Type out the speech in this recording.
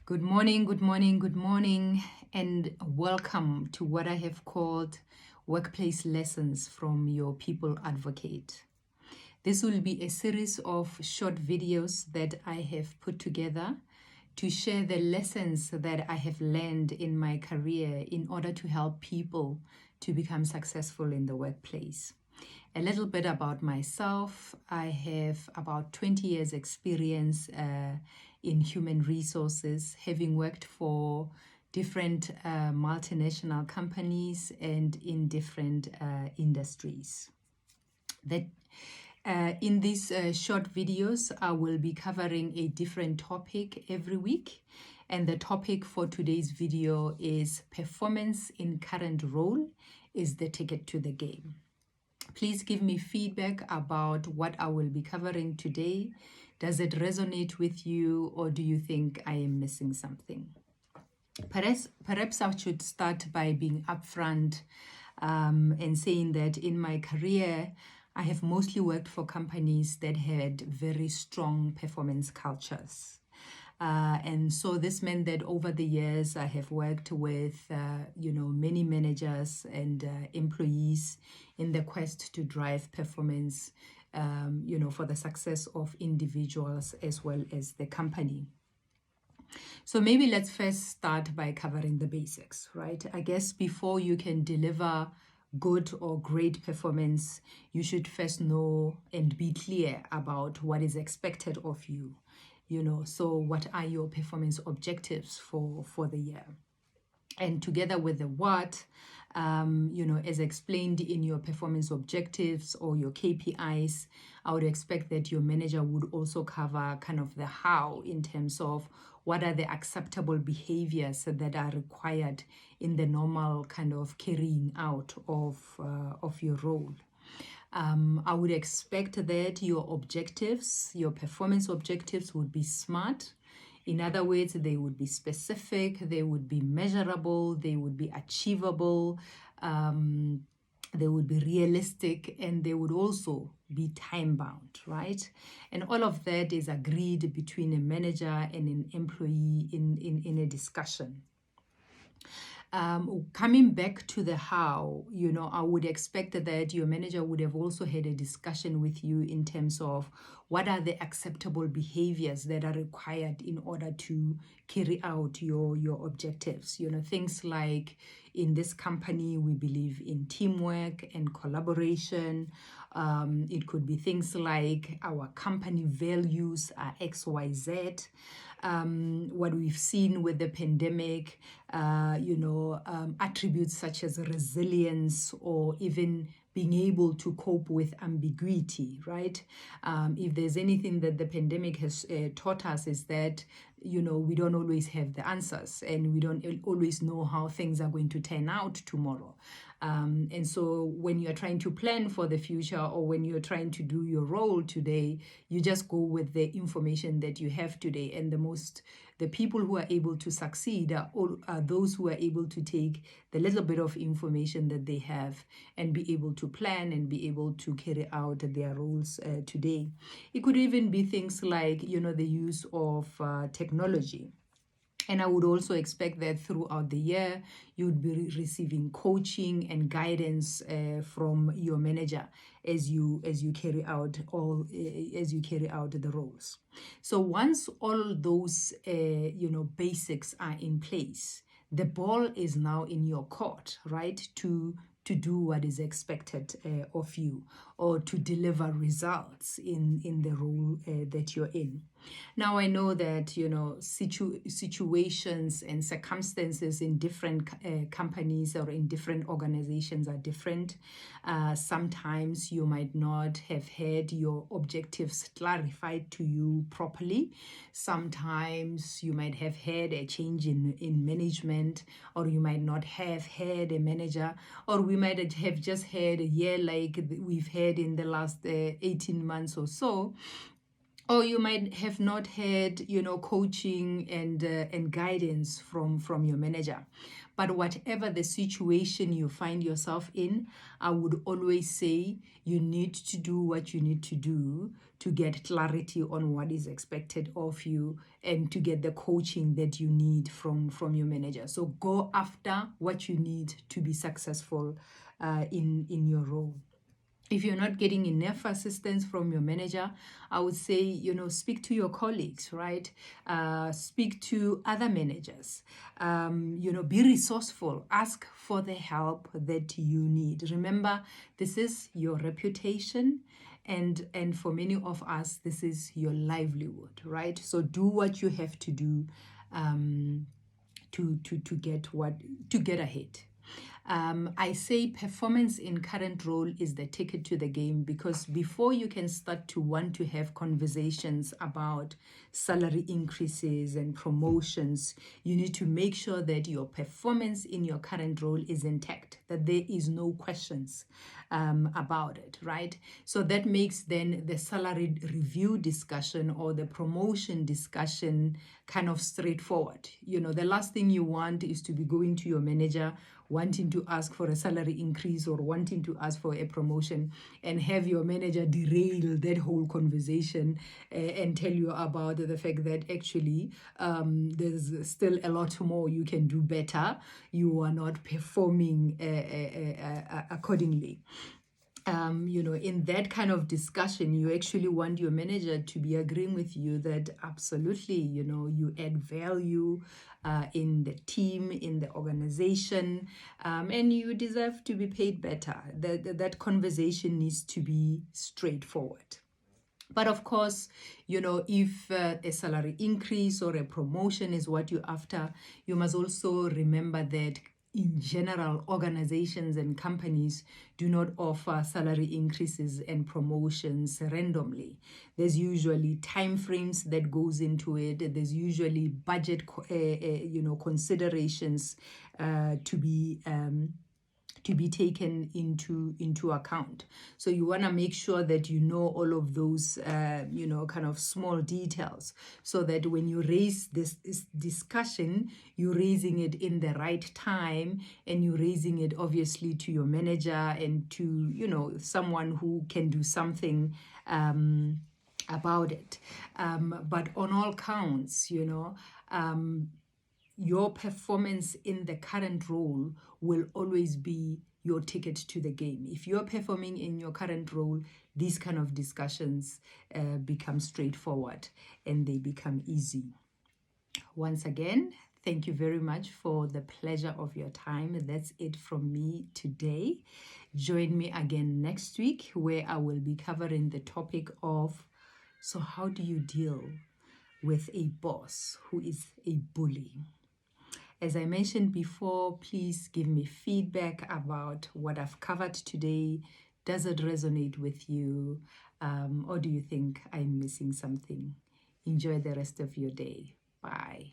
Good morning, good morning, good morning, and welcome to what I have called Workplace Lessons from Your People Advocate. This will be a series of short videos that I have put together to share the lessons that I have learned in my career in order to help people to become successful in the workplace. A little bit about myself. I have about 20 years experience in human resources, having worked for different multinational companies and in different industries. In these short videos, I will be covering a different topic every week. And the topic for today's video is performance in current role is the ticket to the game. Please give me feedback about what I will be covering today. Does it resonate with you, or do you think I am missing something? Perhaps I should start by being upfront and saying that in my career, I have mostly worked for companies that had very strong performance cultures. And so this meant that over the years, I have worked with, many managers and employees in the quest to drive performance, for the success of individuals as well as the company. So maybe let's first start by covering the basics, right? I guess before you can deliver good or great performance, you should first know and be clear about what is expected of you. So what are your performance objectives for the year? And together with the what, as explained in your performance objectives or your KPIs, I would expect that your manager would also cover kind of the how in terms of what are the acceptable behaviors that are required in the normal kind of carrying out of your role. I would expect that your objectives, your performance objectives would be SMART. In other words, they would be specific, they would be measurable, they would be achievable, they would be realistic, and they would also be time-bound, right? And all of that is agreed between a manager and an employee in a discussion. Coming back to the how, I would expect that your manager would have also had a discussion with you in terms of what are the acceptable behaviors that are required in order to carry out your objectives. Things like in this company, we believe in teamwork and collaboration. It could be things like our company values are XYZ. What we've seen with the pandemic, attributes such as resilience or even being able to cope with ambiguity, right? If there's anything that the pandemic has taught us is that, we don't always have the answers and we don't always know how things are going to turn out tomorrow. And so when you're trying to plan for the future or when you're trying to do your role today, you just go with the information that you have today. And the people who are able to succeed are those who are able to take the little bit of information that they have and be able to plan and be able to carry out their roles today. It could even be things like, the use of technology. And I would also expect that throughout the year, you would be receiving coaching and guidance from your manager as you carry out the roles. So once all those basics are in place, the ball is now in your court, right? To do what is expected of you or to deliver results in the role that you're in. Now, I know that, situations and circumstances in different companies or in different organizations are different. Sometimes you might not have had your objectives clarified to you properly. Sometimes you might have had a change in management, or you might not have had a manager, or we might have just had a year like we've had in the last 18 months or so. or you might have not had, coaching and guidance from your manager. But whatever the situation you find yourself in, I would always say you need to do what you need to do to get clarity on what is expected of you and to get the coaching that you need from your manager. So go after what you need to be successful in your role. If you're not getting enough assistance from your manager, I would say, speak to your colleagues, right? Speak to other managers. Be resourceful. Ask for the help that you need. Remember, this is your reputation. And for many of us, this is your livelihood, right? So do what you have to do to get ahead. I say performance in current role is the ticket to the game, because before you can start to want to have conversations about salary increases and promotions, you need to make sure that your performance in your current role is intact, that there is no questions about it, right? So that makes then the salary review discussion or the promotion discussion kind of straightforward. The last thing you want is to be going to your manager wanting to ask for a salary increase or wanting to ask for a promotion and have your manager derail that whole conversation and tell you about the fact that actually there's still a lot more you can do better. You are not performing accordingly. In that kind of discussion, you actually want your manager to be agreeing with you that absolutely, you add value in the team, in the organization, and you deserve to be paid better. That conversation needs to be straightforward. But of course, if a salary increase or a promotion is what you're after, you must also remember that in general, organizations and companies do not offer salary increases and promotions randomly. There's usually time frames that goes into it. There's usually budget, considerations to be taken into account. So you want to make sure that you know all of those, kind of small details, so that when you raise this discussion, you're raising it in the right time, and you're raising it obviously to your manager and to, someone who can do something about it. But on all counts, your performance in the current role will always be your ticket to the game. If you're performing in your current role, these kind of discussions become straightforward and they become easy. Once again, thank you very much for the pleasure of your time. That's it from me today. Join me again next week, where I will be covering the topic of, so how do you deal with a boss who is a bully? As I mentioned before, please give me feedback about what I've covered today. Does it resonate with you? Or do you think I'm missing something? Enjoy the rest of your day. Bye.